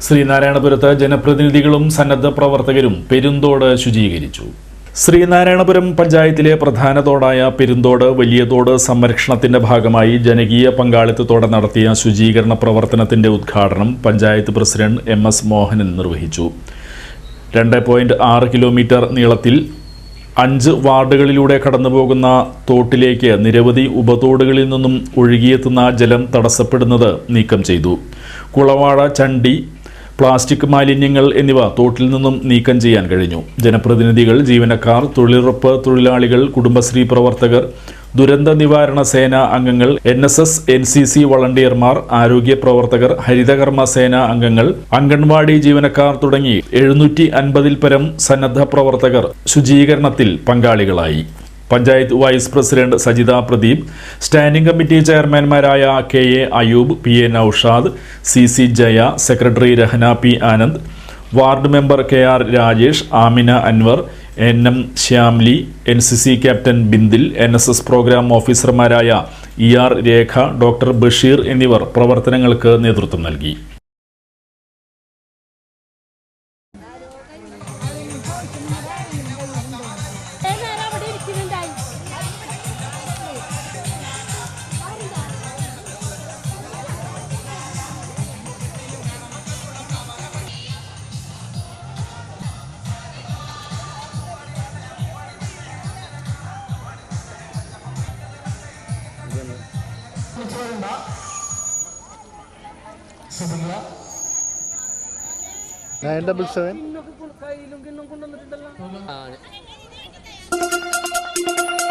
ശ്രീനാരായണപുരത്ത് ജനപ്രതിനിധികളും സന്നദ്ധ പ്രവർത്തകരും പെരുന്തോട് ശുചീകരിച്ചു. ശ്രീനാരായണപുരം പഞ്ചായത്തിലെ പ്രധാന തോടായ പെരുന്തോട് വലിയതോട് സംരക്ഷണത്തിന്റെ ഭാഗമായി ജനകീയ പങ്കാളിത്തത്തോടെ നടത്തിയ ശുചീകരണ പ്രവർത്തനത്തിന്റെ ഉദ്ഘാടനം പഞ്ചായത്ത് പ്രസിഡന്റ് MS മോഹനൻ നിർവഹിച്ചു. 2.6 കിലോമീറ്റർ നീളത്തിൽ 5 വാർഡുകളിലൂടെ കടന്നുപോകുന്ന തോട്ടിലേക്ക് നിരവധി ഉപതോടുകളിൽ നിന്നും ഒഴുകിയെത്തുന്ന ജലം തടസ്സപ്പെടുന്നത് നീക്കം ചെയ്തു. കുളവാഴ, ചണ്ടി, പ്ലാസ്റ്റിക് മാലിന്യങ്ങൾ എന്നിവ തോട്ടിൽ നിന്നും നീക്കം ചെയ്യാൻ കഴിഞ്ഞു. ജനപ്രതിനിധികൾ, ജീവനക്കാർ, തൊഴിലുറപ്പ് തൊഴിലാളികൾ, കുടുംബശ്രീ പ്രവർത്തകർ, ദുരന്ത നിവാരണ സേന അംഗങ്ങൾ, NSS, NCC വളണ്ടിയർമാർ, ആരോഗ്യ പ്രവർത്തകർ, ഹരിതകർമ്മ സേന അംഗങ്ങൾ, അംഗൻവാടി ജീവനക്കാർ തുടങ്ങി 750-ൽ പരം സന്നദ്ധ പ്രവർത്തകർ ശുചീകരണത്തിൽ പങ്കാളികളായി. Panchayat vice president Sajitha Pradeep, standing committee ചെയർമാൻമാരായ KA Ayub, PA Naushad, CC Jaya, secretary Rahana P Anand, ward member KR Rajesh, Amina Anwar, NM Shyamli, NCC captain Bindil, NSS programme ഓഫീസർമാരായ ER രേഖ, ഡോക്ടർ ബഷീർ എന്നിവർ പ്രവർത്തനങ്ങൾക്ക് നേതൃത്വം നൽകി. $977